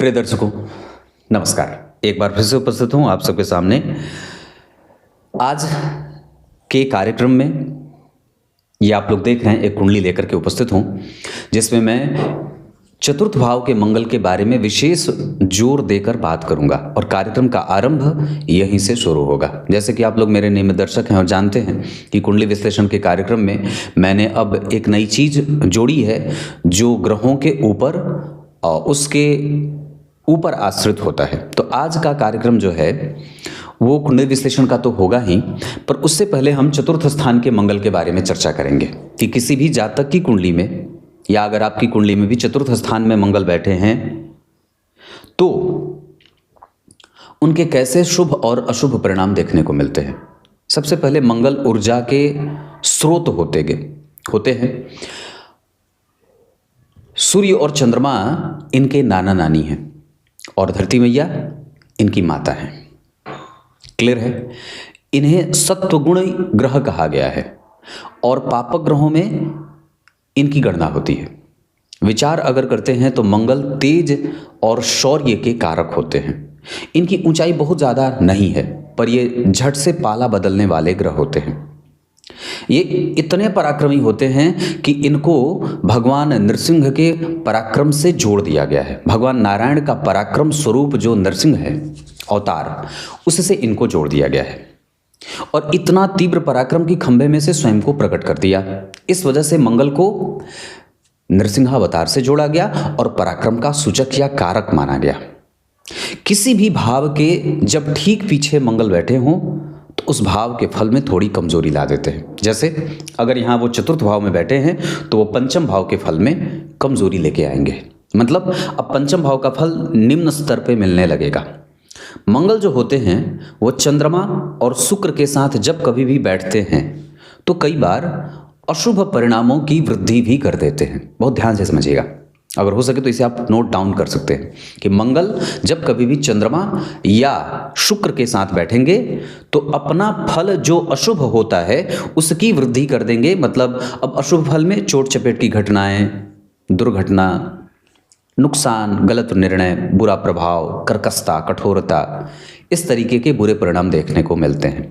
प्रिय दर्शकों, नमस्कार। एक बार फिर से उपस्थित हूँ आप सबके सामने आज के कार्यक्रम में। ये आप लोग देख रहे हैं, एक कुंडली लेकर के उपस्थित हूँ जिसमें मैं चतुर्थ भाव के मंगल के बारे में विशेष जोर देकर बात करूंगा और कार्यक्रम का आरंभ यहीं से शुरू होगा। जैसे कि आप लोग मेरे नियमित दर्शक हैं और जानते हैं कि कुंडली विश्लेषण के कार्यक्रम में मैंने अब एक नई चीज जोड़ी है जो ग्रहों के ऊपर और उसके ऊपर आश्रित होता है। तो आज का कार्यक्रम जो है वो कुंडली विश्लेषण का तो होगा ही, पर उससे पहले हम चतुर्थ स्थान के मंगल के बारे में चर्चा करेंगे कि किसी भी जातक की कुंडली में या अगर आपकी कुंडली में भी चतुर्थ स्थान में मंगल बैठे हैं तो उनके कैसे शुभ और अशुभ परिणाम देखने को मिलते हैं। सबसे पहले मंगल ऊर्जा के स्रोत होते हैं। सूर्य और चंद्रमा इनके नाना नानी हैं और धरती मैया इनकी माता है। क्लियर है? इन्हें सत्वगुण ग्रह कहा गया है और पापक ग्रहों में इनकी गणना होती है। विचार अगर करते हैं तो मंगल तेज और शौर्य के कारक होते हैं। इनकी ऊंचाई बहुत ज़्यादा नहीं है, पर ये झट से पाला बदलने वाले ग्रह होते हैं। ये इतने पराक्रमी होते हैं कि इनको भगवान नरसिंह के पराक्रम से जोड़ दिया गया है। भगवान नारायण का पराक्रम स्वरूप जो नरसिंह है अवतार, उससे इनको जोड़ दिया गया है और इतना तीव्र पराक्रम की खंभे में से स्वयं को प्रकट कर दिया। इस वजह से मंगल को नरसिंहावतार से जोड़ा गया और पराक्रम का सूचक या कारक माना गया। किसी भी भाव के जब ठीक पीछे मंगल बैठे हों तो उस भाव के फल में थोड़ी कमजोरी ला देते हैं। जैसे अगर यहाँ वो चतुर्थ भाव में बैठे हैं तो वो पंचम भाव के फल में कमजोरी लेके आएंगे। मतलब अब पंचम भाव का फल निम्न स्तर पे मिलने लगेगा। मंगल जो होते हैं वो चंद्रमा और शुक्र के साथ जब कभी भी बैठते हैं तो कई बार अशुभ परिणामों की वृद्धि भी कर देते हैं। बहुत ध्यान से समझिएगा, अगर हो सके तो इसे आप नोट डाउन कर सकते हैं कि मंगल जब कभी भी चंद्रमा या शुक्र के साथ बैठेंगे तो अपना फल जो अशुभ होता है उसकी वृद्धि कर देंगे। मतलब अब अशुभ फल में चोट चपेट की घटनाएं, दुर्घटना, नुकसान, गलत निर्णय, बुरा प्रभाव, कर्कशता, कठोरता, इस तरीके के बुरे परिणाम देखने को मिलते हैं।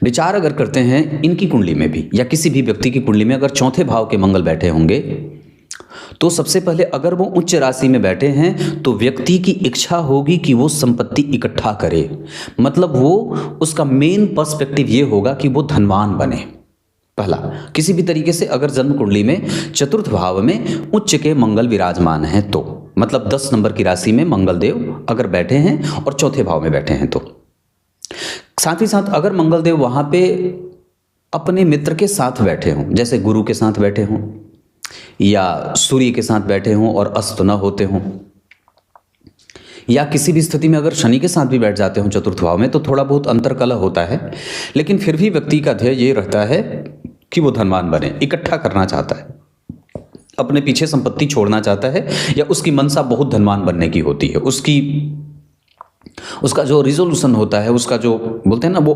विचार अगर करते हैं इनकी कुंडली में भी या किसी भी व्यक्ति की कुंडली में अगर चौथे भाव के मंगल बैठे होंगे तो सबसे पहले अगर वो उच्च राशि में बैठे हैं तो व्यक्ति की इच्छा होगी कि वो संपत्ति इकट्ठा करे। मतलब वो उसका मेन पर्सपेक्टिव ये होगा कि वो धनवान बने। पहला, किसी भी तरीके से अगर जन्म कुंडली में चतुर्थ भाव में उच्च के मंगल विराजमान हैं तो मतलब 10 नंबर की राशि में मंगल देव अगर बैठे हैं और चौथे भाव में बैठे हैं तो साथ ही साथ अगर मंगल देव वहां पे अपने मित्र के साथ बैठे हों, जैसे गुरु के साथ बैठे हों या सूर्य के साथ बैठे हों और अस्त न होते हों, या किसी भी स्थिति में अगर शनि के साथ भी बैठ जाते हों चतुर्थ भाव में तो थोड़ा बहुत अंतर्कलह होता है। लेकिन फिर भी व्यक्ति का ध्येय ये रहता है कि वो धनवान बने, इकट्ठा करना चाहता है, अपने पीछे संपत्ति छोड़ना चाहता है या उसकी मनसा बहुत धनवान बनने की होती है। उसका जो रिजोल्यूशन होता है, उसका जो बोलते हैं ना वो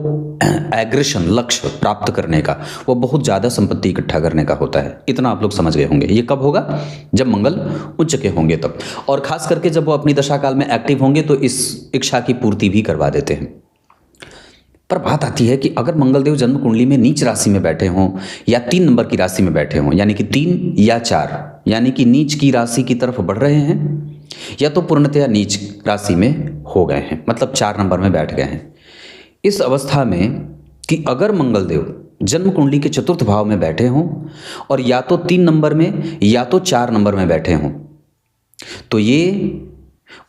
एग्रेशन, लक्ष्य प्राप्त करने का, वो बहुत ज़्यादा संपत्ति इकट्ठा करने का होता है। इतना आप लोग समझ गए होंगे। ये कब होगा? जब मंगल उच्च के होंगे तब, और खास करके जब वो अपनी दशा काल में एक्टिव होंगे तो इस इच्छा की पूर्ति भी करवा देते हैं। पर बात आती है कि अगर मंगलदेव जन्म कुंडली में नीच राशि में बैठे हों या 3 नंबर की राशि में बैठे हों, यानी कि 3 या 4, यानी कि नीच की राशि की तरफ बढ़ रहे हैं या तो पूर्णतया नीच राशि में हो गए हैं, मतलब 4 नंबर में बैठ गए हैं। इस अवस्था में कि अगर मंगलदेव जन्म कुंडली के चतुर्थ भाव में बैठे हों और या तो 3 नंबर में या तो 4 नंबर में बैठे हों तो ये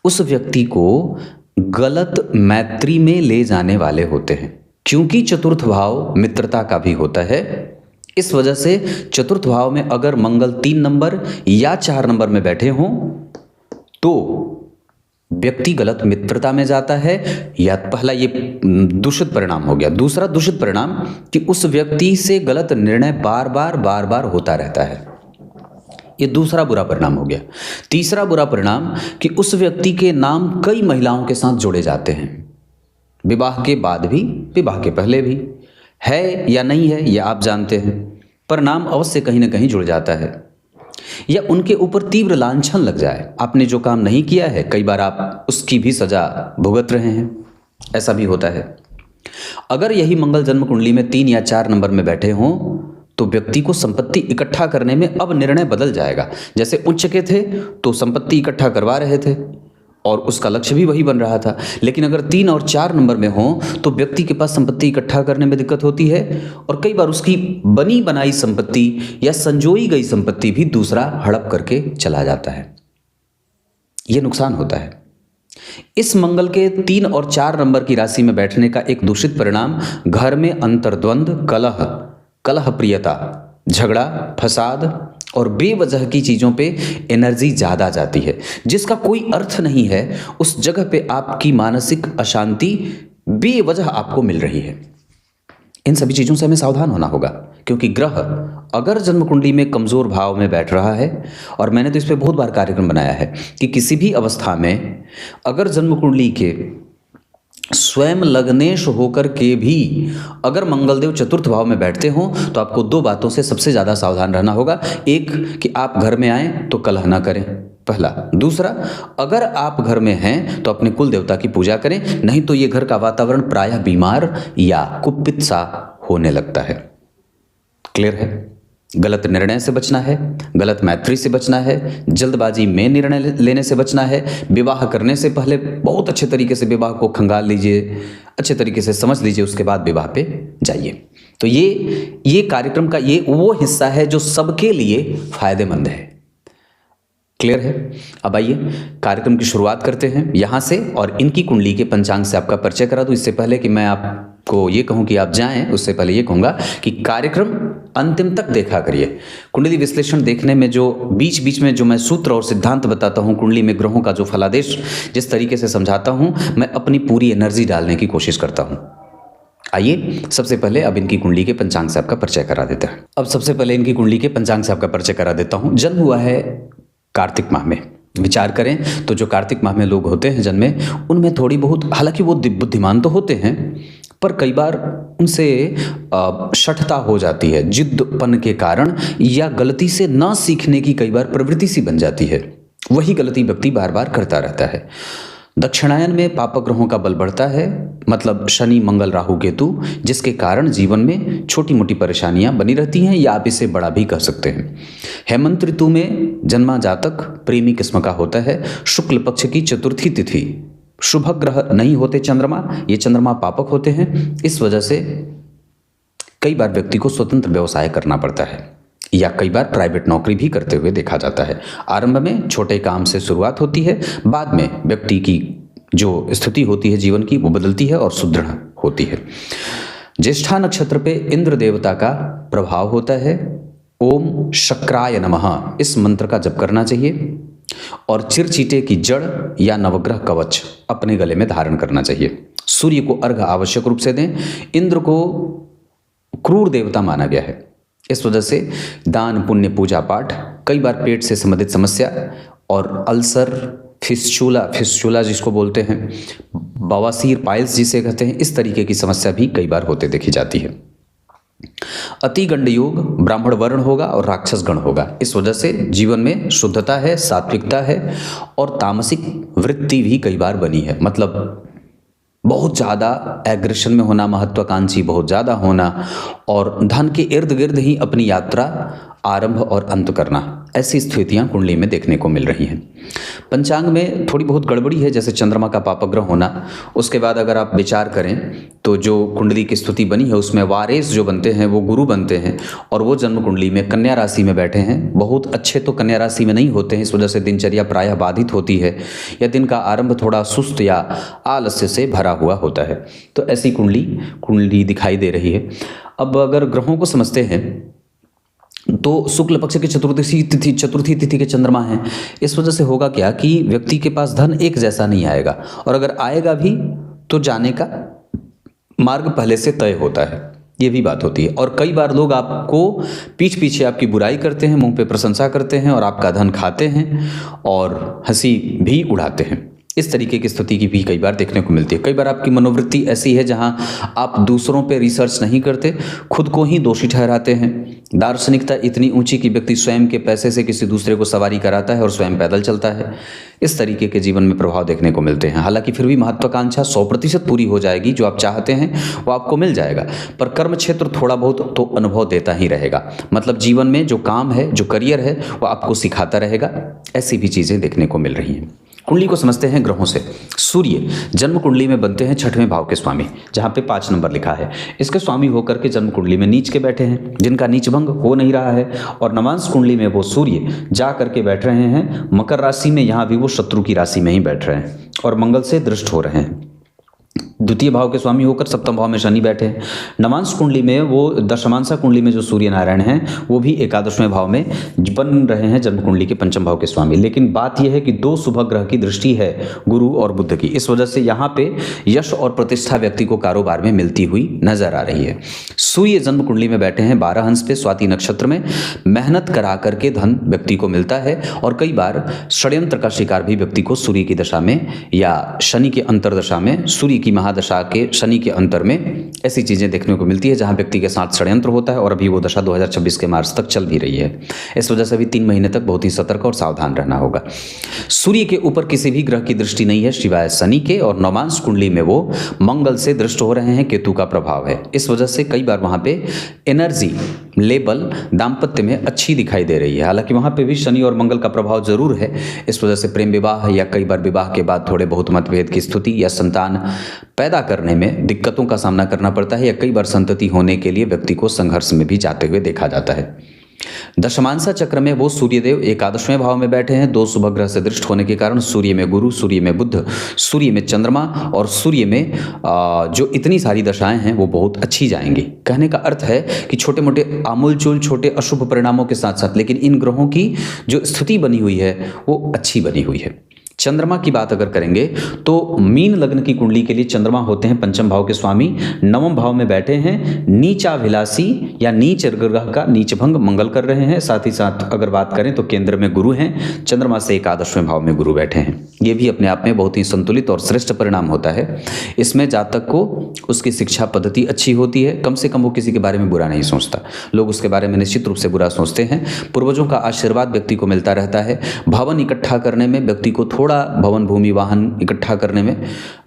उस व्यक्ति को गलत मैत्री में ले जाने वाले होते हैं, क्योंकि चतुर्थ भाव मित्रता का भी होता है। इस वजह से चतुर्थ भाव में अगर मंगल 3 नंबर या 4 नंबर में बैठे हों तो व्यक्ति गलत मित्रता में जाता है। या पहला ये दूषित परिणाम हो गया। दूसरा दूषित परिणाम कि उस व्यक्ति से गलत निर्णय बार बार होता रहता है। ये दूसरा बुरा परिणाम हो गया। तीसरा बुरा परिणाम कि उस व्यक्ति के नाम कई महिलाओं के साथ जोड़े जाते हैं, विवाह के बाद भी, विवाह के पहले भी। है या नहीं है ये आप जानते हैं, पर नाम अवश्य कहीं ना कहीं जुड़ जाता है। या उनके ऊपर तीव्र लांछन लग जाए। आपने जो काम नहीं किया है, कई बार आप उसकी भी सजा भुगत रहे हैं, ऐसा भी होता है। अगर यही मंगल जन्म कुंडली में 3 या 4 नंबर में बैठे हों तो व्यक्ति को संपत्ति इकट्ठा करने में अब निर्णय बदल जाएगा। जैसे उच्च के थे तो संपत्ति इकट्ठा करवा रहे थे और उसका लक्ष्य भी वही बन रहा था, लेकिन अगर 3 और 4 नंबर में हो तो व्यक्ति के पास संपत्ति इकट्ठा करने में दिक्कत होती है और कई बार उसकी बनी बनाई संपत्ति या संजोई गई संपत्ति भी दूसरा हड़प करके चला जाता है। यह नुकसान होता है। इस मंगल के 3 और 4 नंबर की राशि में बैठने का एक दूषित परिणाम घर में अंतर्द्वंद, कलह प्रियता, झगड़ा, फसाद और बेवजह की चीज़ों पे एनर्जी ज़्यादा जाती है जिसका कोई अर्थ नहीं है। उस जगह पे आपकी मानसिक अशांति बेवजह आपको मिल रही है। इन सभी चीज़ों से हमें सावधान होना होगा, क्योंकि ग्रह अगर जन्म कुंडली में कमज़ोर भाव में बैठ रहा है, और मैंने तो इस पर बहुत बार कार्यक्रम बनाया है कि किसी भी अवस्था में अगर जन्म कुंडली के स्वयं लग्नेश होकर के भी अगर मंगलदेव चतुर्थ भाव में बैठते हों तो आपको 2 बातों से सबसे ज़्यादा सावधान रहना होगा। एक कि आप घर में आएँ तो कलह ना करें, पहला। दूसरा, अगर आप घर में हैं तो अपने कुल देवता की पूजा करें, नहीं तो ये घर का वातावरण प्रायः बीमार या कुपित सा होने लगता है। क्लियर है? गलत निर्णय से बचना है, गलत मैत्री से बचना है, जल्दबाजी में निर्णय लेने से बचना है। विवाह करने से पहले बहुत अच्छे तरीके से विवाह को खंगाल लीजिए, अच्छे तरीके से समझ लीजिए, उसके बाद विवाह पे जाइए। तो ये कार्यक्रम का ये वो हिस्सा है जो सबके लिए फायदेमंद है। क्लियर है? अब आइए कार्यक्रम की शुरुआत करते हैं यहाँ से और इनकी कुंडली के पंचांग से आपका परिचय करा दूं। इससे पहले कि मैं आपको ये कहूँ कि आप जाएं, उससे पहले ये कहूँगा कि कार्यक्रम अंतिम तक देखा करिए। कुंडली विश्लेषण देखने में जो बीच बीच में जो मैं सूत्र और सिद्धांत बताता हूँ, कुंडली में ग्रहों का जो फलादेश जिस तरीके से समझाता हूँ, मैं अपनी पूरी एनर्जी डालने की कोशिश करता हूँ। आइए सबसे पहले अब इनकी कुंडली के पंचांग से आपका परिचय करा देते हैं। अब सबसे पहले इनकी कुंडली के पंचांग से आपका परिचय करा देता हूँ। जन्म हुआ है कार्तिक माह में। विचार करें तो जो कार्तिक माह में लोग होते हैं जन्मे, उनमें थोड़ी बहुत, हालांकि वो बुद्धिमान तो होते हैं, पर कई बार उनसे शठता हो जाती है जिद्दपन के कारण, या गलती से ना सीखने की कई बार प्रवृत्ति सी बन जाती है। वही गलती व्यक्ति बार बार करता रहता है। दक्षिणायन में पाप ग्रहों का बल बढ़ता है, मतलब शनि, मंगल, राहु, केतु, जिसके कारण जीवन में छोटी मोटी परेशानियां बनी रहती हैं, या आप इसे बड़ा भी कह सकते हैं। हेमंत ऋतु में जन्मा जातक प्रेमी किस्म का होता है। शुक्ल पक्ष की चतुर्थी तिथि, शुभ ग्रह नहीं होते चंद्रमा, ये चंद्रमा पापक होते हैं। इस वजह से कई बार व्यक्ति को स्वतंत्र व्यवसाय करना पड़ता है, या कई बार प्राइवेट नौकरी भी करते हुए देखा जाता है। आरंभ में छोटे काम से शुरुआत होती है, बाद में व्यक्ति की जो स्थिति होती है जीवन की, वो बदलती है और सुदृढ़ होती है। ज्येष्ठा नक्षत्र पे इंद्र देवता का प्रभाव होता है। ओम शक्राय नमः इस मंत्र का जप करना चाहिए, और चिरचीटे की जड़ या नवग्रह कवच अपने गले में धारण करना चाहिए। सूर्य को अर्घ आवश्यक रूप से दें। इंद्र को क्रूर देवता माना गया है, इस वजह से दान, पुण्य, पूजा पाठ, कई बार पेट से संबंधित समस्या और अल्सर, फिस्चुला जिसको बोलते हैं, बवासीर, पाइल्स जिसे कहते हैं, इस तरीके की समस्या भी कई बार होते देखी जाती है। अति गंड योग ब्राह्मण वर्ण होगा और राक्षस गण होगा। इस वजह से जीवन में शुद्धता है, सात्विकता है, और तामसिक वृत्ति भी कई बार बनी है, मतलब बहुत ज़्यादा एग्रेशन में होना, महत्वाकांक्षी बहुत ज़्यादा होना, और धन के इर्द गिर्द ही अपनी यात्रा आरंभ और अंत करना, ऐसी स्थितियां कुंडली में देखने को मिल रही हैं। पंचांग में थोड़ी बहुत गड़बड़ी है, जैसे चंद्रमा का पापग्रह होना। उसके बाद अगर आप विचार करें तो जो कुंडली की स्थिति बनी है उसमें वारेस जो बनते हैं वो गुरु बनते हैं, और वो जन्म कुंडली में कन्या राशि में बैठे हैं। बहुत अच्छे तो कन्या राशि में नहीं होते हैं, इस वजह से दिनचर्या प्रायः बाधित होती है, या दिन का आरंभ थोड़ा सुस्त या आलस्य से भरा हुआ होता है। तो ऐसी कुंडली दिखाई दे रही है। अब अगर ग्रहों को समझते हैं तो शुक्ल पक्ष की चतुर्थी तिथि के चंद्रमा हैं। इस वजह से होगा क्या कि व्यक्ति के पास धन एक जैसा नहीं आएगा, और अगर आएगा भी तो जाने का मार्ग पहले से तय होता है, ये भी बात होती है। और कई बार लोग आपको पीठ पीछे आपकी बुराई करते हैं, मुंह पे प्रशंसा करते हैं, और आपका धन खाते हैं और हंसी भी उड़ाते हैं। इस तरीके की स्थिति की भी कई बार देखने को मिलती है। कई बार आपकी मनोवृत्ति ऐसी है जहां आप दूसरों पे रिसर्च नहीं करते, खुद को ही दोषी ठहराते हैं। दार्शनिकता इतनी ऊंची कि व्यक्ति स्वयं के पैसे से किसी दूसरे को सवारी कराता है और स्वयं पैदल चलता है। इस तरीके के जीवन में प्रभाव देखने को मिलते हैं। हालांकि फिर भी महत्वाकांक्षा 100% पूरी हो जाएगी, जो आप चाहते हैं वो आपको मिल जाएगा, पर कर्म क्षेत्र थोड़ा बहुत तो अनुभव देता ही रहेगा। मतलब जीवन में जो काम है, जो करियर है, वो आपको सिखाता रहेगा। ऐसी भी चीज़ें देखने को मिल रही हैं। कुंडली को समझते हैं ग्रहों से। सूर्य जन्म कुंडली में बनते हैं 6वें भाव के स्वामी, जहाँ पे 5 नंबर लिखा है। इसके स्वामी होकर के जन्म कुंडली में नीच के बैठे हैं, जिनका नीच भंग हो नहीं रहा है। और नवांश कुंडली में वो सूर्य जा करके बैठ रहे हैं मकर राशि में, यहाँ भी वो शत्रु की राशि में ही बैठ रहे हैं और मंगल से दृष्ट हो रहे हैं। द्वितीय भाव के स्वामी होकर सप्तम भाव में शनि बैठे हैं। नवांश कुंडली में वो, दशमांशा कुंडली में जो सूर्य नारायण हैं वो भी 11वें भाव में बन रहे हैं जन्म कुंडली के 5 भाव के स्वामी। लेकिन बात यह है कि 2 शुभ ग्रह की दृष्टि है, गुरु और बुध की। इस वजह से यहाँ पे यश और प्रतिष्ठा व्यक्ति को कारोबार में मिलती हुई नजर आ रही है। सूर्य जन्म कुंडली में बैठे हैं 12 अंश पे स्वाति नक्षत्र में। मेहनत करा करके धन व्यक्ति को मिलता है और कई बार षड्यंत्र का शिकार भी व्यक्ति को सूर्य की दशा में या शनि के अंतरदशा में, सूर्य की महादशा के शनि के अंतर में ऐसी चीजें देखने को मिलती है जहां व्यक्ति के साथ षड्यंत्र होता है। और अभी वो दशा 2026 के मार्च तक चल भी रही है। इस वजह से भी 3 महीने तक बहुत ही सतर्क और सावधान रहना होगा। सूर्य के ऊपर किसी भी ग्रह की दृष्टि नहीं है सिवाय शनि के, और नवांश कुंडली में वो मंगल से दृष्ट हो रहे हैं, केतु का प्रभाव है। इस वजह से कई बार वहां पे एनर्जी लेवल दाम्पत्य में अच्छी दिखाई दे रही है। हालांकि वहां पे भी शनि और मंगल का प्रभाव जरूर है। इस वजह से प्रेम विवाह या कई बार विवाह के बाद थोड़े बहुत मतभेद की स्थिति या संतान पैदा करने में दिक्कतों का सामना करना पड़ता है, या कई बार संतति होने के लिए व्यक्ति को संघर्ष में भी जाते हुए देखा जाता है। दशमांशा चक्र में वो सूर्यदेव 11वें भाव में बैठे हैं। 2 शुभ ग्रह से दृष्ट होने के कारण सूर्य में गुरु, सूर्य में बुध, सूर्य में चंद्रमा और सूर्य में जो इतनी सारी दशाएं हैं वो बहुत अच्छी जाएंगी। कहने का अर्थ है कि छोटे मोटे आमूलचूल छोटे अशुभ परिणामों के साथ साथ लेकिन इन ग्रहों की जो स्थिति बनी हुई है वो अच्छी बनी हुई है। चंद्रमा की बात अगर करेंगे तो मीन लग्न की कुंडली के लिए चंद्रमा होते हैं 5 भाव के स्वामी। 9वें भाव में बैठे हैं, नीचाभिलाषी या नीच ग्रह का नीच भंग मंगल कर रहे हैं। साथ ही साथ अगर बात करें तो केंद्र में गुरु हैं, चंद्रमा से 11वें भाव में गुरु बैठे हैं। ये भी अपने आप में बहुत ही संतुलित और श्रेष्ठ परिणाम होता है। इसमें जातक को उसकी शिक्षा पद्धति अच्छी होती है, कम से कम वो किसी के बारे में बुरा नहीं सोचता। लोग उसके बारे में निश्चित रूप से बुरा सोचते हैं। पूर्वजों का आशीर्वाद व्यक्ति को मिलता रहता है। भवन इकट्ठा करने में व्यक्ति को थोड़ा भवन भूमि वाहन इकट्ठा करने में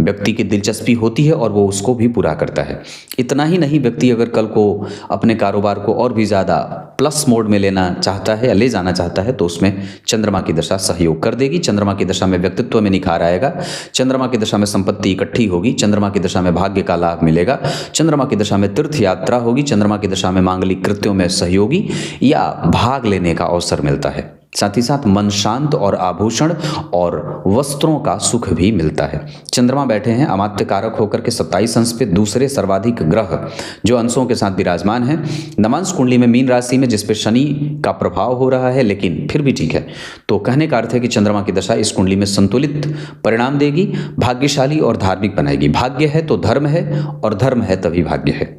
व्यक्ति की दिलचस्पी होती है और वो उसको भी पूरा करता है। इतना ही नहीं, व्यक्ति अगर कल को अपने कारोबार को और भी ज़्यादा प्लस मोड में लेना चाहता है या ले जाना चाहता है तो उसमें चंद्रमा की दशा सहयोग कर देगी। चंद्रमा की दशा में व्यक्तित्व में निखार आएगा, चंद्रमा की दशा में संपत्ति इकट्ठी होगी, चंद्रमा की दशा में भाग्य का लाभ मिलेगा, चंद्रमा की दशा में तीर्थ यात्रा होगी, चंद्रमा की दशा में मांगलिक कृत्यों में सहयोगी या भाग लेने का अवसर मिलता है। साथ ही साथ मन शांत और आभूषण और वस्त्रों का सुख भी मिलता है। चंद्रमा बैठे हैं अमात्य कारक होकर के 27 अंश पे, दूसरे सर्वाधिक ग्रह जो अंशों के साथ विराजमान है। नवांश कुंडली में मीन राशि में जिस पे शनि का प्रभाव हो रहा है, लेकिन फिर भी ठीक है। तो कहने का अर्थ है कि चंद्रमा की दशा इस कुंडली में संतुलित परिणाम देगी, भाग्यशाली और धार्मिक बनाएगी। भाग्य है तो धर्म है और धर्म है तभी भाग्य है,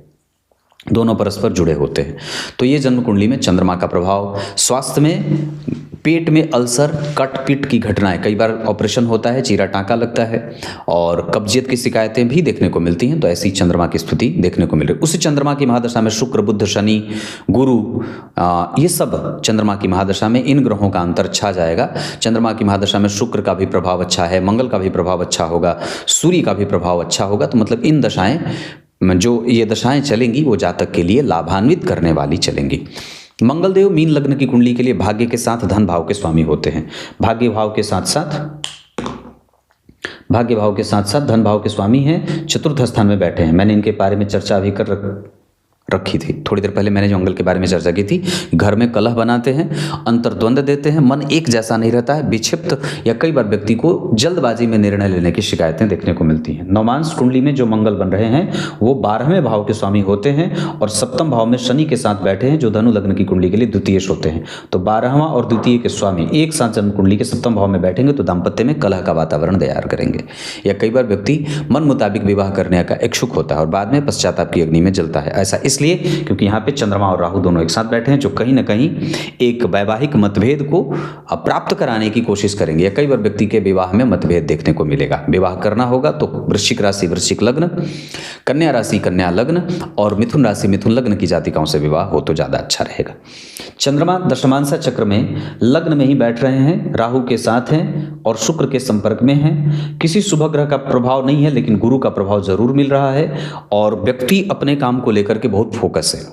दोनों परस्पर जुड़े होते हैं। तो ये जन्म कुंडली में चंद्रमा का प्रभाव। स्वास्थ्य में पेट में अल्सर, कट पीट की घटनाएं, कई बार ऑपरेशन होता है, चीरा टाँका लगता है और कब्जियत की शिकायतें भी देखने को मिलती हैं। तो ऐसी चंद्रमा की स्थिति देखने को मिल रही है। उसी चंद्रमा की महादशा में शुक्र, बुध, शनि, गुरु, ये सब चंद्रमा की महादशा में इन ग्रहों का अंतर छा जाएगा। चंद्रमा की महादशा में शुक्र का भी प्रभाव अच्छा है, मंगल का भी प्रभाव अच्छा होगा, सूर्य का भी प्रभाव अच्छा होगा। तो मतलब इन दशाएं, जो ये दशाएं चलेंगी वो जातक के लिए लाभान्वित करने वाली चलेंगी। मंगलदेव मीन लग्न की कुंडली के लिए भाग्य के साथ धन भाव के स्वामी होते हैं। भाग्य भाव के साथ साथ धन भाव के स्वामी हैं, चतुर्थ स्थान में बैठे हैं। मैंने इनके बारे में चर्चा भी कर रखी थी थोड़ी देर पहले, मैंने जो मंगल के बारे में चर्चा की थी। घर में कलह बनाते हैं, अंतर्द्वंद देते हैं, मन एक जैसा नहीं रहता है, विक्षिप्त या कई बार व्यक्ति को जल्दबाजी में निर्णय लेने की शिकायतें देखने को मिलती हैं। नवमांश कुंडली में जो मंगल बन रहे हैं वो 12वें भाव के स्वामी होते हैं और 7वें भाव में शनि के साथ बैठे हैं जो धनु लग्न की कुंडली के लिए द्वितीयेश होते हैं। तो 12वां और द्वितीय के स्वामी एक साथ जन्म कुंडली के 7वें भाव में बैठेंगे तो दाम्पत्य में कलह का वातावरण तैयार करेंगे। या कई बार व्यक्ति मन मुताबिक विवाह करने का इच्छुक होता है और बाद में पश्चाताप की अग्नि में जलता है। ऐसा इसलिए क्योंकि यहाँ पे चंद्रमा और राहु दोनों एक साथ बैठे हैं, जो कहीं ना कहीं एक वैवाहिक मतभेद को प्राप्त कराने की कोशिश करेंगे। या कई बार व्यक्ति के विवाह में मतभेद देखने को मिलेगा। विवाह करना होगा तो वृश्चिक राशि वृश्चिक लग्न, कन्या राशि कन्या लग्न और मिथुन राशि मिथुन लग्न की जातिकाओं से विवाह हो तो ज़्यादा अच्छा रहेगा। चंद्रमा दशमांशा चक्र में लग्न में ही बैठ रहे हैं, राहु के साथ हैं और शुक्र के संपर्क में हैं। किसी शुभ ग्रह का प्रभाव नहीं है, लेकिन गुरु का प्रभाव जरूर मिल रहा है और व्यक्ति अपने काम को लेकर के बहुत फोकस है।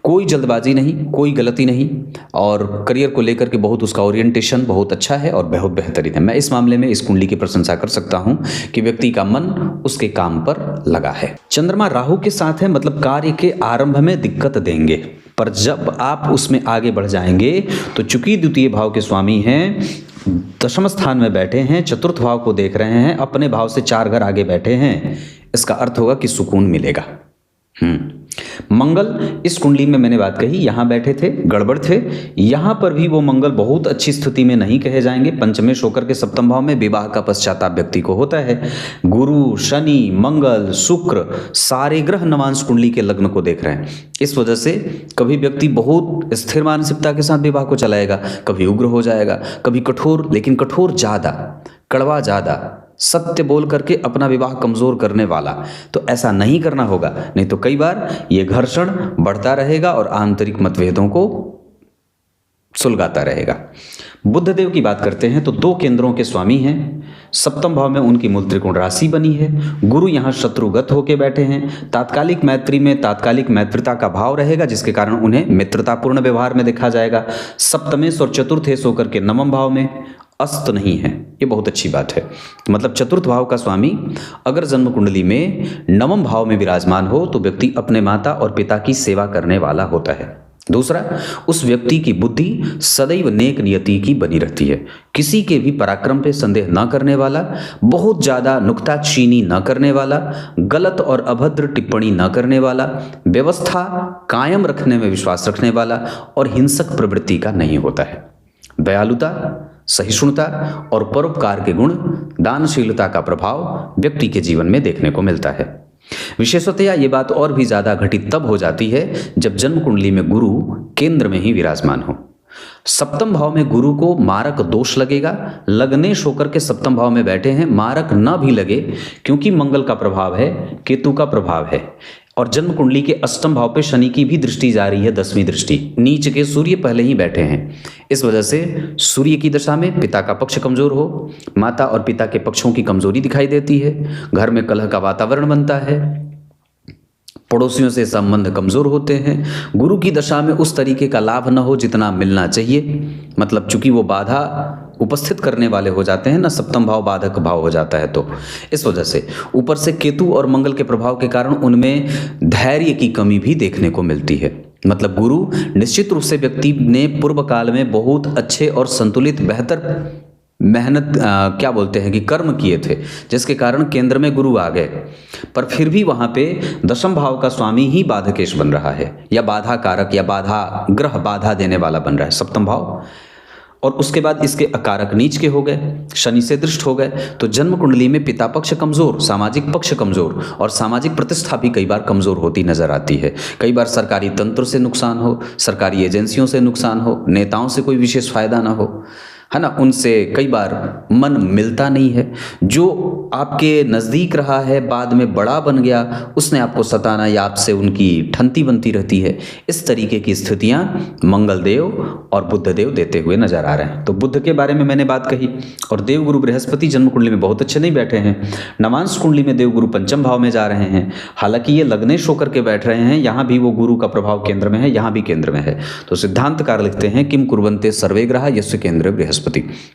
कोई जल्दबाजी नहीं, कोई गलती नहीं और करियर को लेकर के बहुत उसका ओरिएंटेशन बहुत अच्छा है और बहुत बेहतरीन है। मैं इस मामले में इस कुंडली की प्रशंसा कर सकता हूं कि व्यक्ति का मन उसके काम पर लगा है। चंद्रमा राहु के साथ है, मतलब कार्य के आरंभ में दिक्कत देंगे, पर जब आप उसमें आगे बढ़ जाएंगे तो चूंकि द्वितीय भाव के स्वामी हैं, दशम स्थान में बैठे हैं, चतुर्थ भाव को देख रहे हैं, अपने भाव से 4 घर आगे बैठे हैं, इसका अर्थ होगा कि सुकून मिलेगा। मंगल इस कुंडली में मैंने बात कही, यहां बैठे थे, गड़बड़ थे। यहां पर भी वो मंगल बहुत अच्छी स्थिति में नहीं कहे जाएंगे। पंचमेश होकर के सप्तम भाव में विवाह का पश्चाताप व्यक्ति को होता है। गुरु, शनि, मंगल, शुक्र सारे ग्रह नवांश कुंडली के लग्न को देख रहे हैं। इस वजह से कभी व्यक्ति बहुत स्थिर मानसिकता के साथ विवाह को चलाएगा, कभी उग्र हो जाएगा, कभी कठोर, लेकिन कठोर ज्यादा, कड़वा ज्यादा, सत्य बोल करके अपना विवाह कमजोर करने वाला। तो ऐसा नहीं करना होगा, नहीं तो कई बार ये घर्षण बढ़ता रहेगा और आंतरिक मतभेदों को सुलगाता रहेगा। बुध देव की बात करते हैं तो 2 केंद्रों के स्वामी हैं। सप्तम भाव में उनकी मूल त्रिकोण राशि बनी है। गुरु यहाँ शत्रुगत होके बैठे हैं। तात्कालिक मैत्री में तात्कालिक मैत्रिता का भाव रहेगा, जिसके कारण उन्हें मित्रतापूर्ण व्यवहार में देखा जाएगा। सप्तमेश और चतुर्थेश होकर के नवम भाव में, अस्त नहीं है, ये बहुत अच्छी बात है। मतलब चतुर्थ भाव का स्वामी अगर जन्म कुंडली में नवम भाव में विराजमान हो तो व्यक्ति अपने माता और पिता की सेवा करने वाला होता है। दूसरा, उस व्यक्ति की बुद्धि सदैव नेक नियति की बनी रहती है, किसी के भी पराक्रम पे संदेह न करने वाला, बहुत ज्यादा नुक्ताचीनी न करने वाला, गलत और अभद्र टिप्पणी न करने वाला, व्यवस्था कायम रखने में विश्वास रखने वाला और हिंसक प्रवृत्ति का नहीं होता है। दयालुता, सहिष्णुता और परोपकार के गुण, दानशीलता का प्रभाव व्यक्ति के जीवन में देखने को मिलता है। विशेषतया ये बात और भी ज्यादा घटित तब हो जाती है जब जन्म कुंडली में गुरु केंद्र में ही विराजमान हो। सप्तम भाव में गुरु को मारक दोष लगेगा, लग्नेश होकर के सप्तम भाव में बैठे हैं, मारक न भी लगे क्योंकि मंगल का प्रभाव है, केतु का प्रभाव है और जन्म कुंडली के अष्टम भाव पे शनि की भी दृष्टि जा रही है, 10वीं दृष्टि। नीच के सूर्य पहले ही बैठे हैं, इस वजह से सूर्य की दशा में पिता का पक्ष कमजोर हो, माता और पिता के पक्षों की कमजोरी दिखाई देती है, घर में कलह का वातावरण बनता है, पड़ोसियों से संबंध कमजोर होते हैं। गुरु की दशा में उस तरीके का लाभ न हो जितना मिलना चाहिए, मतलब चूंकि वो बाधा उपस्थित करने वाले हो जाते हैं ना, सप्तम भाव बाधक भाव हो जाता है, तो इस वजह से ऊपर से केतु और मंगल के प्रभाव के कारण उनमें धैर्य की कमी भी देखने को मिलती है। मतलब गुरु निश्चित रूप से व्यक्ति ने पूर्व काल में बहुत अच्छे और संतुलित बेहतर मेहनत क्या बोलते हैं कि कर्म किए थे, जिसके कारण केंद्र में गुरु आ गए, पर फिर भी वहां पे दशम भाव का स्वामी ही बाधकेश बन रहा है या बाधा कारक या बाधा ग्रह बाधा देने वाला बन रहा है सप्तम भाव। और उसके बाद इसके अकारक नीच के हो गए, शनि से दृष्ट हो गए, तो जन्म कुंडली में पिता पक्ष कमजोर, सामाजिक पक्ष कमजोर और सामाजिक प्रतिष्ठा भी कई बार कमजोर होती नजर आती है। कई बार सरकारी तंत्र से नुकसान हो, सरकारी एजेंसियों से नुकसान हो, नेताओं से कोई विशेष फायदा ना हो, है ना, उनसे कई बार मन मिलता नहीं है। जो आपके नज़दीक रहा है बाद में बड़ा बन गया, उसने आपको सताना या आपसे उनकी ठंती बनती रहती है। इस तरीके की स्थितियां मंगल देव और बुध देव देते हुए नजर आ रहे हैं। तो बुध के बारे में मैंने बात कही। और देवगुरु बृहस्पति जन्म कुंडली में बहुत अच्छे नहीं बैठे हैं। नवांश कुंडली में देवगुरु पंचम भाव में जा रहे हैं, हालांकि ये लग्नेश होकर के बैठ रहे हैं, यहाँ भी वो गुरु का प्रभाव केंद्र में है, यहाँ भी केंद्र में है। तो सिद्धांतकार लिखते हैं किम कुर्वन्ते सर्वे ग्रहा यस्य केंद्र बृहस्पति।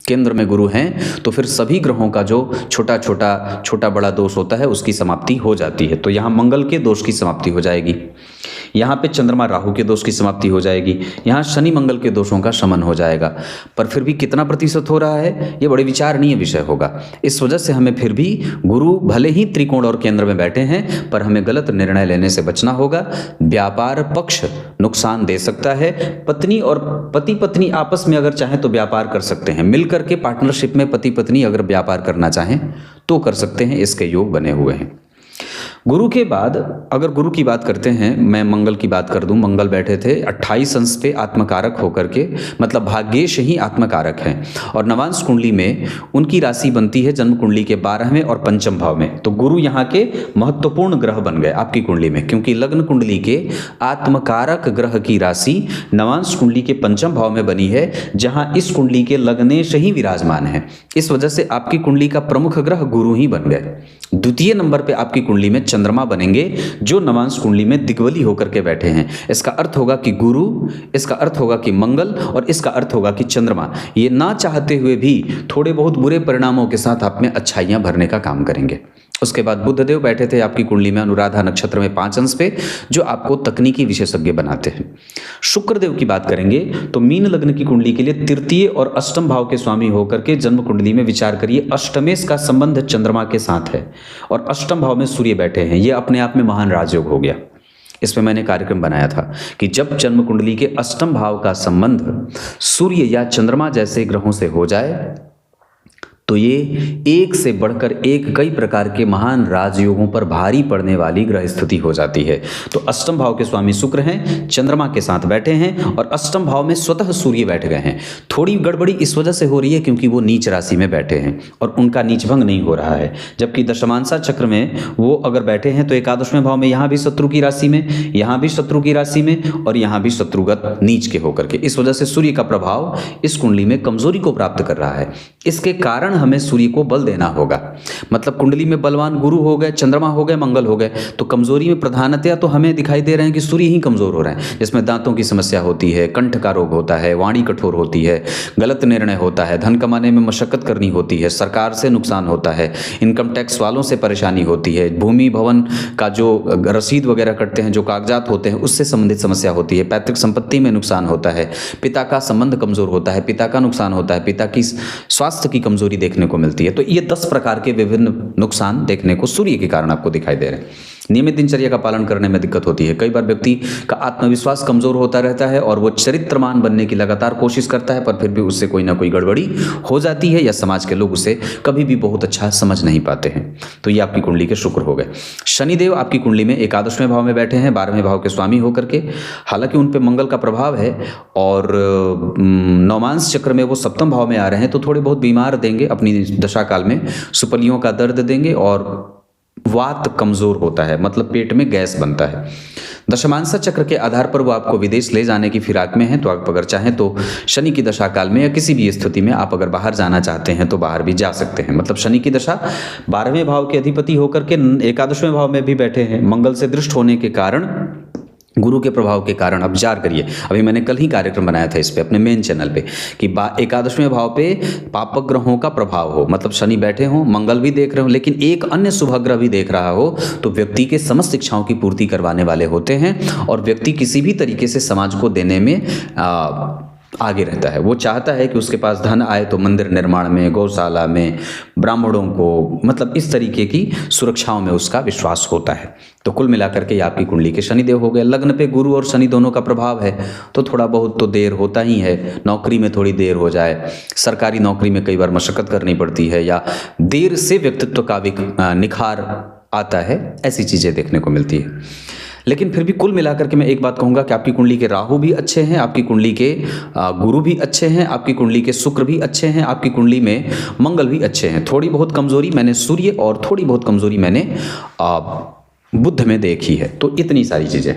केंद्र में गुरु हैं तो फिर सभी ग्रहों का जो छोटा बड़ा दोष होता है उसकी समाप्ति हो जाती है। तो यहाँ मंगल के दोष की समाप्ति हो जाएगी, यहाँ पे चंद्रमा राहु के दोष की समाप्ति हो जाएगी, यहाँ शनि मंगल के दोषों का शमन हो जाएगा। पर फिर भी कितना प्रतिशत हो रहा है ये बड़े विचारणीय विषय होगा। इस वजह से हमें फिर भी गुरु भले ही त्रिकोण और केंद्र में बैठे हैं पर हमें गलत निर्णय लेने से बचना होगा। व्यापार पक्ष नुकसान दे सकता है। पत्नी और पति पत्नी आपस में अगर चाहें तो व्यापार कर सकते हैं, मिलकर के पार्टनरशिप में पति पत्नी अगर व्यापार करना चाहें तो कर सकते हैं, इसके योग बने हुए हैं। गुरु के बाद अगर गुरु की बात करते हैं, मैं मंगल की बात कर दूं, मंगल बैठे थे 28 अंश पे आत्मकारक होकर के, मतलब भाग्येश ही आत्मकारक हैं। और नवांश कुंडली में उनकी राशि बनती है जन्म कुंडली के 12वें और 5वें भाव में। तो गुरु यहाँ के महत्वपूर्ण ग्रह बन गए आपकी कुंडली में, क्योंकि लग्न कुंडली के आत्मकारक ग्रह की राशि नवांश कुंडली के 5वें भाव में बनी है, जहाँ इस कुंडली के लग्नेश ही विराजमान है। इस वजह से आपकी कुंडली का प्रमुख ग्रह गुरु ही बन गए। द्वितीय नंबर पे आपकी कुंडली में चंद्रमा बनेंगे, जो नवांश कुंडली में दिग्बली होकर के बैठे हैं। इसका अर्थ होगा कि गुरु, इसका अर्थ होगा कि मंगल, और इसका अर्थ होगा कि चंद्रमा ये ना चाहते हुए भी थोड़े बहुत बुरे परिणामों के साथ आप में अच्छाइयां भरने का काम करेंगे। उसके बाद बुधदेव बैठे थे आपकी कुंडली में अनुराधा नक्षत्र में 5 अंश पे, जो आपको तकनीकी विशेषज्ञ बनाते हैं। शुक्रदेव की बात करेंगे तो मीन लग्न की कुंडली के लिए तृतीय और अष्टम भाव के स्वामी होकर के जन्म कुंडली में विचार करिए, अष्टमेश का संबंध चंद्रमा के साथ है और अष्टम भाव में सूर्य बैठे हैं। ये अपने आप में महान राजयोग हो गया। इसमें मैंने कार्यक्रम बनाया था कि जब जन्म कुंडली के अष्टम भाव का संबंध सूर्य या चंद्रमा जैसे ग्रहों से हो जाए तो ये एक से बढ़कर एक कई प्रकार के महान राजयोगों पर भारी पड़ने वाली ग्रह स्थिति हो जाती है। तो अष्टम भाव के स्वामी शुक्र हैं, चंद्रमा के साथ बैठे हैं और अष्टम भाव में स्वतः सूर्य बैठ गए हैं। थोड़ी गड़बड़ी इस वजह से हो रही है क्योंकि वो नीच राशि में बैठे हैं और उनका नीच भंग नहीं हो रहा है, जबकि दशमांशा चक्र में वो अगर बैठे हैं तो एकादशवें भाव में, यहाँ भी शत्रु की राशि में, यहाँ भी शत्रु की राशि में और यहाँ भी शत्रुगत नीच के होकर के। इस वजह से सूर्य का प्रभाव इस कुंडली में कमजोरी को प्राप्त कर रहा है। इसके कारण हमें सूर्य को बल देना होगा। मतलब कुंडली में बलवान गुरु हो गए, चंद्रमा हो गए, मंगल हो गए, तो कमजोरी में प्रधानतया तो हमें दिखाई दे रहे हैं कि सूर्य ही कमजोर हो रहे हैं, जिसमें दांतों की समस्या होती है, कंठ का रोग होता है, वाणी कठोर होती है, गलत निर्णय होता है, धन कमाने में मशक्कत करनी होती है, सरकार से नुकसान होता है, इनकम टैक्स वालों से परेशानी होती है, भूमि भवन का जो रसीद वगैरह कटते हैं, जो कागजात होते हैं, उससे संबंधित समस्या होती है, पैतृक संपत्ति में नुकसान होता है, पिता का संबंध कमजोर होता है, पिता का नुकसान होता है, पिता की स्वास्थ्य की कमजोरी देखने को मिलती है। तो ये 10 प्रकार के विभिन्न नुकसान देखने को सूर्य के कारण आपको दिखाई दे रहे हैं। नियमित दिनचर्या का पालन करने में दिक्कत होती है। कई बार व्यक्ति का आत्मविश्वास कमजोर होता रहता है और वो चरित्रमान बनने की लगातार कोशिश करता है, पर फिर भी उससे कोई ना कोई गड़बड़ी हो जाती है या समाज के लोग उसे कभी भी बहुत अच्छा समझ नहीं पाते हैं। तो ये आपकी कुंडली के शुक्र हो गए। शनिदेव आपकी कुंडली में एकादशवें भाव में बैठे हैं, 12वें भाव के स्वामी होकर के। हालांकि उन पर मंगल का प्रभाव है और नवमांश चक्र में वो 7वें भाव में आ रहे हैं, तो थोड़े बहुत बीमार देंगे अपनी दशा काल में, सुपलियों का दर्द देंगे और वात कमजोर होता है, मतलब पेट में गैस बनता है। दशमांशा चक्र के आधार पर वो आपको विदेश ले जाने की फिराक में है, तो आप अगर चाहें तो शनि की दशा काल में या किसी भी स्थिति में आप अगर बाहर जाना चाहते हैं तो बाहर भी जा सकते हैं। मतलब शनि की दशा 12वें भाव के अधिपति होकर के एकादशवें भाव में भी बैठे हैं, मंगल से दृष्ट होने के कारण, गुरु के प्रभाव के कारण। अब विचार करिए, अभी मैंने कल ही कार्यक्रम बनाया था इस पे अपने मेन चैनल पे कि एकादशवें भाव पे पापक ग्रहों का प्रभाव हो, मतलब शनि बैठे हो, मंगल भी देख रहे हो, लेकिन एक अन्य शुभ ग्रह भी देख रहा हो, तो व्यक्ति के समस्त इच्छाओं की पूर्ति करवाने वाले होते हैं और व्यक्ति किसी भी तरीके से समाज को देने में आगे रहता है। वो चाहता है कि उसके पास धन आए तो मंदिर निर्माण में, गौशाला में, ब्राह्मणों को, मतलब इस तरीके की सुरक्षाओं में उसका विश्वास होता है। तो कुल मिलाकर के आपकी कुंडली के शनिदेव हो गए। लग्न पे गुरु और शनि दोनों का प्रभाव है, तो थोड़ा बहुत तो देर होता ही है। नौकरी में थोड़ी देर हो जाए, सरकारी नौकरी में कई बार मशक्कत करनी पड़ती है या देर से व्यक्तित्व का निखार आता है, ऐसी चीज़ें देखने को मिलती है। लेकिन फिर भी कुल मिलाकर के मैं एक बात कहूँगा कि आपकी कुंडली के राहु भी अच्छे हैं, आपकी कुंडली के गुरु भी अच्छे हैं, आपकी कुंडली के शुक्र भी अच्छे हैं, आपकी कुंडली में मंगल भी अच्छे हैं। थोड़ी बहुत कमजोरी मैंने सूर्य और थोड़ी बहुत कमजोरी मैंने बुध में देखी है। तो इतनी सारी चीजें।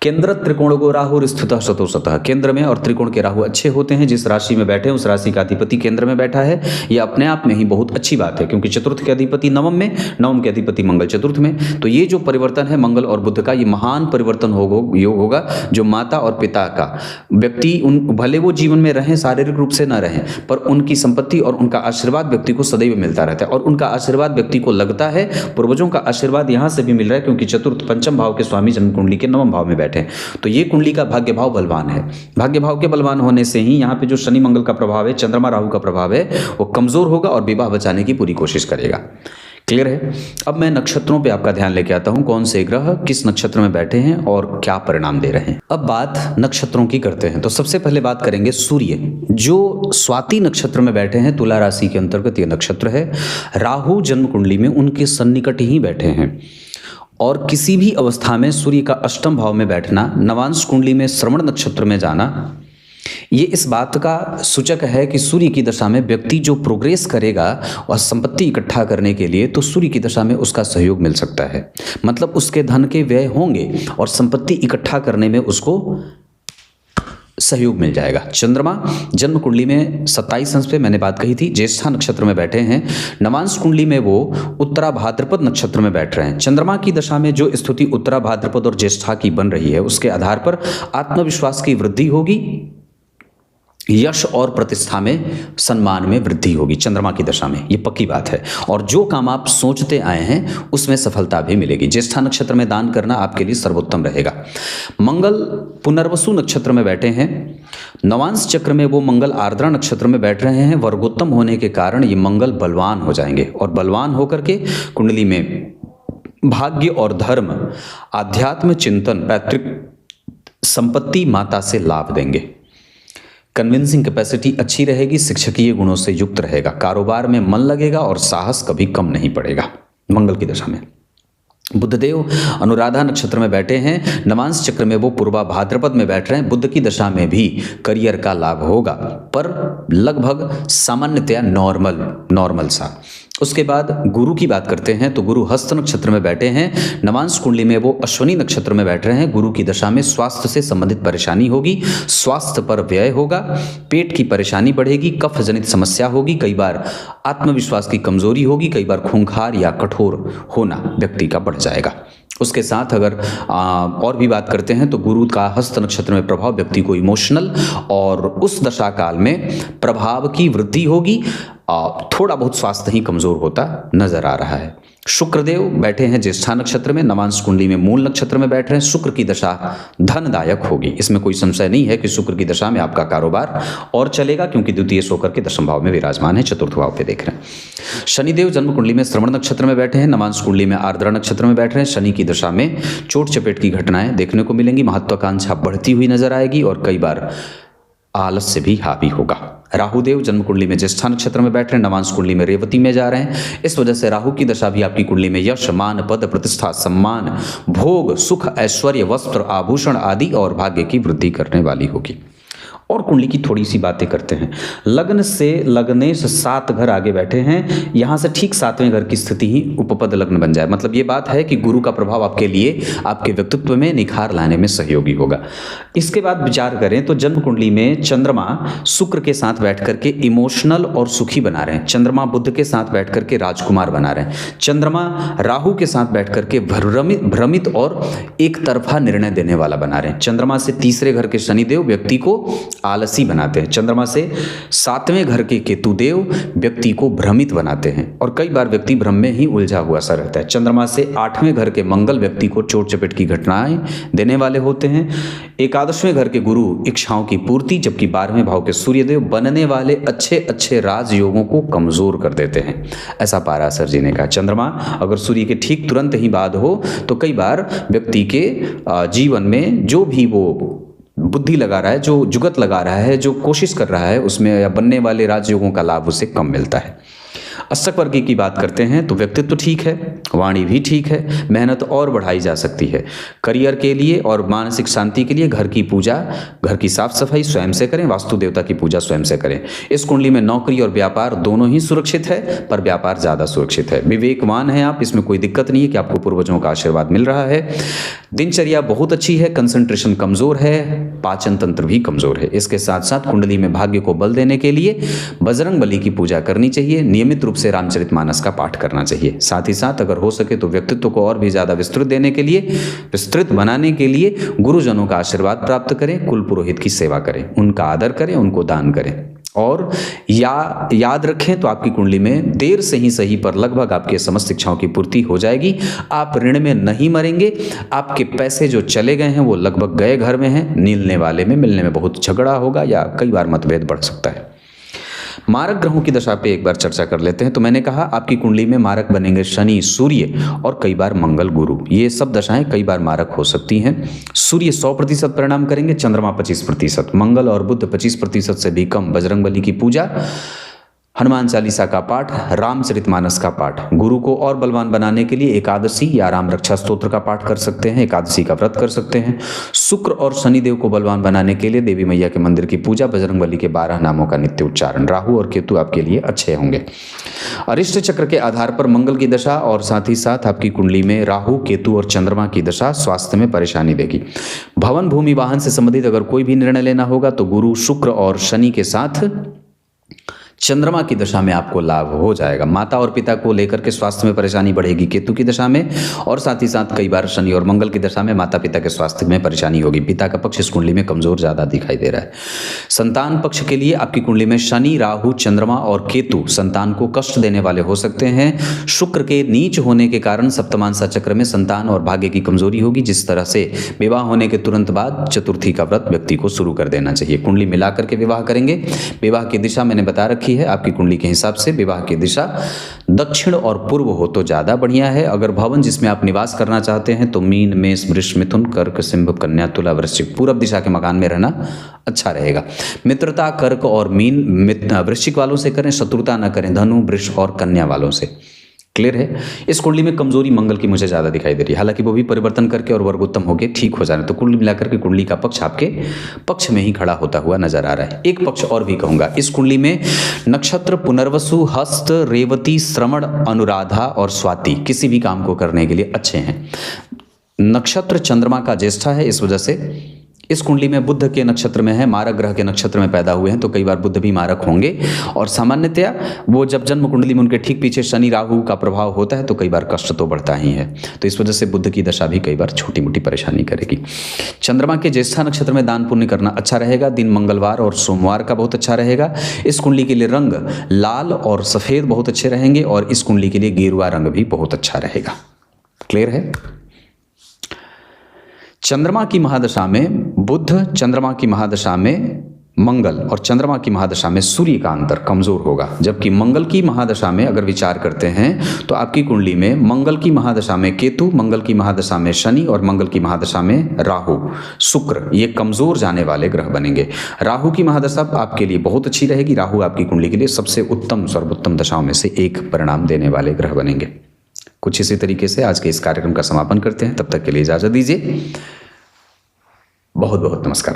केंद्र त्रिकोण को राहु स्थित शतो सतः, केंद्र में और त्रिकोण के राहु अच्छे होते हैं। जिस राशि में बैठे हैं उस राशि का अधिपति केंद्र में बैठा है, यह अपने आप में ही बहुत अच्छी बात है, क्योंकि चतुर्थ के अधिपति नवम में, नवम के अधिपति मंगल चतुर्थ में। तो ये जो परिवर्तन है मंगल और बुध का, ये महान परिवर्तन योग होगा, जो माता और पिता का व्यक्ति, उन भले वो जीवन में रहें, शारीरिक रूप से न रहें, पर उनकी संपत्ति और उनका आशीर्वाद व्यक्ति को सदैव मिलता रहता है। और उनका आशीर्वाद व्यक्ति को लगता है, पूर्वजों का आशीर्वाद यहाँ से भी मिल रहा है, क्योंकि चतुर्थ पंचम भाव के स्वामी जन्म कुंडली के नवम भाव में बैठे हैं। तो ये कुंडली का भाग्य भाव बलवान है। भाग्य भाव के बलवान होने से ही यहाँ पे जो शनि मंगल का प्रभाव है, चंद्रमा राहु का प्रभाव है, वो कमजोर होगा और विवाह बचाने की पूरी कोशिश करेगा। क्लियर है? अब मैं नक्षत्रों पे आपका ध्यान लेके आता हूं, कौन से ग्रह किस नक्षत्र में बैठे हैं और क्या परिणाम दे रहे हैं। अब बात नक्षत्रों की करते हैं। तो सबसे पहले बात करेंगे सूर्य, जो स्वाति नक्षत्र में बैठे हैं। तुला राशि के अंतर्गत ये नक्षत्र है। राहु जन्म कुंडली में उनके सन्निकट ही बैठे हैं। और किसी भी अवस्था में सूर्य का अष्टम भाव में बैठना, नवांश कुंडली में श्रवण नक्षत्र में जाना, ये इस बात का सूचक है कि सूर्य की दशा में व्यक्ति जो प्रोग्रेस करेगा और संपत्ति इकट्ठा करने के लिए, तो सूर्य की दशा में उसका सहयोग मिल सकता है। मतलब उसके धन के व्यय होंगे और संपत्ति इकट्ठा करने में उसको सहयोग मिल जाएगा। चंद्रमा जन्म कुंडली में 27 अंश पे मैंने बात कही थी, ज्येष्ठा नक्षत्र में बैठे हैं। नवांश कुंडली में वो उत्तरा भाद्रपद नक्षत्र में बैठ रहे हैं। चंद्रमा की दशा में जो स्थिति उत्तरा भाद्रपद और ज्येष्ठा की बन रही है, उसके आधार पर आत्मविश्वास की वृद्धि होगी, यश और प्रतिष्ठा में, सम्मान में वृद्धि होगी चंद्रमा की दशा में, ये पक्की बात है। और जो काम आप सोचते आए हैं उसमें सफलता भी मिलेगी। ज्येष्ठा नक्षत्र में दान करना आपके लिए सर्वोत्तम रहेगा। मंगल पुनर्वसु नक्षत्र में बैठे हैं। नवांश चक्र में वो मंगल आर्द्रा नक्षत्र में बैठ रहे हैं। वर्गोत्तम होने के कारण ये मंगल बलवान हो जाएंगे और बलवान होकर के कुंडली में भाग्य और धर्म, आध्यात्म चिंतन, पैतृक संपत्ति, माता से लाभ देंगे। कन्विंसिंग कैपेसिटी अच्छी रहेगी, शिक्षकीय गुणों से युक्त रहेगा, कारोबार में मन लगेगा और साहस कभी कम नहीं पड़ेगा मंगल की दशा में। बुधदेव अनुराधा नक्षत्र में बैठे हैं। नवांश चक्र में वो पूर्वा भाद्रपद में बैठ रहे हैं। बुध की दशा में भी करियर का लाभ होगा, पर लगभग सामान्यतया नॉर्मल सा। उसके बाद गुरु की बात करते हैं तो गुरु हस्त नक्षत्र में बैठे हैं। नवांश कुंडली में वो अश्विनी नक्षत्र में बैठ रहे हैं। गुरु की दशा में स्वास्थ्य से संबंधित परेशानी होगी, स्वास्थ्य पर व्यय होगा, पेट की परेशानी बढ़ेगी, कफ जनित समस्या होगी, कई बार आत्मविश्वास की कमजोरी होगी, कई बार खूंखार या कठोर होना व्यक्ति का बढ़ जाएगा। उसके साथ अगर और भी बात करते हैं तो गुरु का हस्त नक्षत्र में प्रभाव व्यक्ति को इमोशनल और उस दशा काल में प्रभाव की वृद्धि होगी। थोड़ा बहुत स्वास्थ्य ही कमजोर होता नजर आ रहा है। शुक्रदेव बैठे हैं ज्येष्ठा नक्षत्र में। नवांश कुंडली में मूल नक्षत्र में बैठ रहे हैं। शुक्र की दशा धनदायक होगी, इसमें कोई संशय नहीं है कि शुक्र की दशा में आपका कारोबार और चलेगा, क्योंकि द्वितीय होकर के दशम भाव में विराजमान है, चतुर्थ भाव पे देख रहे हैं। शनिदेव जन्म कुंडली में श्रवण नक्षत्र में बैठे हैं। नवांश कुंडली में आर्द्रा नक्षत्र में बैठ रहे हैं। शनि की दशा में चोट चपेट की घटनाएं देखने को मिलेंगी, महत्वाकांक्षा बढ़ती हुई नजर आएगी और कई बार आलस्य भी हावी होगा। राहुदेव जन्म कुंडली में ज्येष्ठा नक्षत्र में बैठ रहे हैं। नवांश कुंडली में रेवती में जा रहे हैं। इस वजह से राहु की दशा भी आपकी कुंडली में यश, मान, पद, प्रतिष्ठा, सम्मान, भोग, सुख, ऐश्वर्य, वस्त्र, आभूषण आदि और भाग्य की वृद्धि करने वाली होगी। और कुंडली की थोड़ी सी बातें करते हैं। लग्न से लग्नेश 7 घर आगे बैठे हैं। यहाँ से ठीक 7वें घर की स्थिति ही उपपद लग्न बन जाए। मतलब ये बात है कि गुरु का प्रभाव आपके लिए आपके व्यक्तित्व में निखार लाने में सहयोगी होगा। इसके बाद विचार करें तो जन्म कुंडली में चंद्रमा शुक्र के साथ बैठ करके इमोशनल और सुखी बना रहे हैं। चंद्रमा बुध के साथ बैठ करके राजकुमार बना रहे हैं। चंद्रमा राहु के साथ बैठ करके भ्रमित और एक तरफा निर्णय देने वाला बना रहे हैं। चंद्रमा से तीसरे घर के शनिदेव व्यक्ति को आलसी बनाते हैं। चंद्रमा से 7वें घर के केतुदेव व्यक्ति को भ्रमित बनाते हैं और कई बार व्यक्ति भ्रम में ही उलझा हुआ सा रहता है। चंद्रमा से 8वें घर के मंगल व्यक्ति को चोट चपेट की घटनाएं देने वाले होते हैं। एकादशवें घर के गुरु इच्छाओं की पूर्ति, जबकि 12वें भाव के सूर्यदेव बनने वाले अच्छे राजयोगों को कमजोर कर देते हैं। ऐसा पाराशर जी ने कहा। चंद्रमा अगर सूर्य के ठीक तुरंत ही बाद हो तो कई बार व्यक्ति के जीवन में जो भी वो बुद्धि लगा रहा है, जो जुगत लगा रहा है, जो कोशिश कर रहा है, उसमें या बनने वाले राजयोगों का लाभ उसे कम मिलता है। अष्टक वर्गी की बात करते हैं तो व्यक्तित्व ठीक है, वाणी भी ठीक है, मेहनत और बढ़ाई जा सकती है। करियर के लिए और मानसिक शांति के लिए घर की पूजा, घर की साफ सफाई स्वयं से करें, वास्तु देवता की पूजा स्वयं से करें। इस कुंडली में नौकरी और व्यापार दोनों ही सुरक्षित है, पर व्यापार ज़्यादा सुरक्षित है। विवेकवान है आप, इसमें कोई दिक्कत नहीं है कि आपको पूर्वजों का आशीर्वाद मिल रहा है। दिनचर्या बहुत अच्छी है, कंसंट्रेशन कमजोर है, पाचन तंत्र भी कमजोर है। इसके साथ साथ कुंडली में भाग्य को बल देने के लिए बजरंग बली की पूजा करनी चाहिए। नियमित रूप से रामचरितमानस का पाठ करना चाहिए। साथ ही साथ अगर हो सके तो व्यक्तित्व को और भी ज्यादा विस्तृत बनाने के लिए गुरुजनों का आशीर्वाद प्राप्त करें, कुल पुरोहित की सेवा करें, उनका आदर करें, उनको दान करें। और याद रखें तो आपकी कुंडली में देर से ही सही पर लगभग आपकी समस्त इच्छाओं की पूर्ति हो जाएगी। आप ऋण में नहीं मरेंगे। आपके पैसे जो चले गए हैं वो लगभग गए घर में हैं, मिलने वाले में मिलने में बहुत झगड़ा होगा या कई बार मतभेद बढ़ सकता है। मारक ग्रहों की दशा पे एक बार चर्चा कर लेते हैं। तो मैंने कहा आपकी कुंडली में मारक बनेंगे शनि, सूर्य और कई बार मंगल, गुरु। ये सब दशाएं कई बार मारक हो सकती हैं। सूर्य 100% परिणाम करेंगे, चंद्रमा 25%, मंगल और बुध 25% से भी कम। बजरंगबली की पूजा हनुमान चालीसा का पाठ, रामचरितमानस का पाठ। गुरु को और बलवान बनाने के लिए एकादशी या राम रक्षा स्तोत्र का पाठ कर सकते हैं, एकादशी का व्रत कर सकते हैं। शुक्र और शनिदेव को बलवान बनाने के लिए देवी मैया के मंदिर की पूजा, बजरंगबली के 12 नामों का नित्य उच्चारण। राहु और केतु आपके लिए अच्छे होंगे। अरिष्ट चक्र के आधार पर मंगल की दशा और साथ ही साथ आपकी कुंडली में राहु, केतु और चंद्रमा की दशा स्वास्थ्य में परेशानी देगी। भवन, भूमि, वाहन से संबंधित अगर कोई भी निर्णय लेना होगा तो गुरु, शुक्र और शनि के साथ चंद्रमा की दशा में आपको लाभ हो जाएगा। माता और पिता को लेकर के स्वास्थ्य में परेशानी बढ़ेगी केतु की दशा में, और साथ ही साथ कई बार शनि और मंगल की दशा में माता पिता के स्वास्थ्य में परेशानी होगी। पिता का पक्ष इस कुंडली में कमजोर ज़्यादा दिखाई दे रहा है। संतान पक्ष के लिए आपकी कुंडली में शनि, राहु, चंद्रमा और केतु संतान को कष्ट देने वाले हो सकते हैं। शुक्र के नीच होने के कारण सप्तमांसा चक्र में संतान और भाग्य की कमजोरी होगी, जिस तरह से विवाह होने के तुरंत बाद चतुर्थी का व्रत व्यक्ति को शुरू कर देना चाहिए। कुंडली मिलाकर के विवाह करेंगे। विवाह की दिशा मैंने बता रखी है, आपकी कुंडली के हिसाब से विवाह की दिशा दक्षिण और पूर्व हो तो ज्यादा बढ़िया है। अगर भवन जिसमें आप निवास करना चाहते हैं तो मीन, मेष, वृष, मिथुन, कर्क, सिंह, कन्या, तुला, वृश्चिक पूर्व दिशा के मकान में रहना अच्छा रहेगा। मित्रता कर्क और मीन वृश्चिक वालों से करें, शत्रुता न करें धनु, वृष और कन्या वालों से। क्लियर है। इस कुंडली में कमजोरी मंगल की मुझे ज्यादा दिखाई दे रही है, हालांकि वो भी परिवर्तन करके और वर्गोत्तम होकर ठीक हो जा रहे हैं। तो कुल मिलाकर के कुंडली का पक्ष आपके पक्ष में ही खड़ा होता हुआ नजर आ रहा है। एक पक्ष और भी कहूंगा, इस कुंडली में नक्षत्र पुनर्वसु, हस्त, रेवती, श्रवण, अनुराधा और स्वाति किसी भी काम को करने के लिए अच्छे हैं। नक्षत्र चंद्रमा का ज्येष्ठा है, इस वजह से इस कुंडली में बुध के नक्षत्र में है, मारक ग्रह के नक्षत्र में पैदा हुए हैं, तो कई बार बुध भी मारक होंगे। और सामान्यतया वो जब जन्म कुंडली में उनके ठीक पीछे शनि राहु का प्रभाव होता है तो कई बार कष्ट तो बढ़ता ही है। तो इस वजह से बुध की दशा भी कई बार छोटी मोटी परेशानी करेगी। चंद्रमा के ज्येष्ठा नक्षत्र में दान पुण्य करना अच्छा रहेगा। दिन मंगलवार और सोमवार का बहुत अच्छा रहेगा। इस कुंडली के लिए रंग लाल और सफेद बहुत अच्छे रहेंगे, और इस कुंडली के लिए गेरुआ रंग भी बहुत अच्छा रहेगा। क्लियर है। चंद्रमा की महादशा में बुध, चंद्रमा की महादशा में मंगल और चंद्रमा की महादशा में सूर्य का अंतर कमजोर होगा। जबकि मंगल की महादशा में अगर विचार करते हैं तो आपकी कुंडली में मंगल की महादशा में केतु, मंगल की महादशा में शनि और मंगल की महादशा में राहु, शुक्र, ये कमजोर जाने वाले ग्रह बनेंगे। राहु की महादशा आपके लिए बहुत अच्छी रहेगी। राहु आपकी कुंडली के लिए सबसे उत्तम सर्वोत्तम दशाओं में से एक परिणाम देने वाले ग्रह बनेंगे। कुछ इसी तरीके से आज के इस कार्यक्रम का समापन करते हैं। तब तक के लिए इजाजत दीजिए। बहुत बहुत नमस्कार।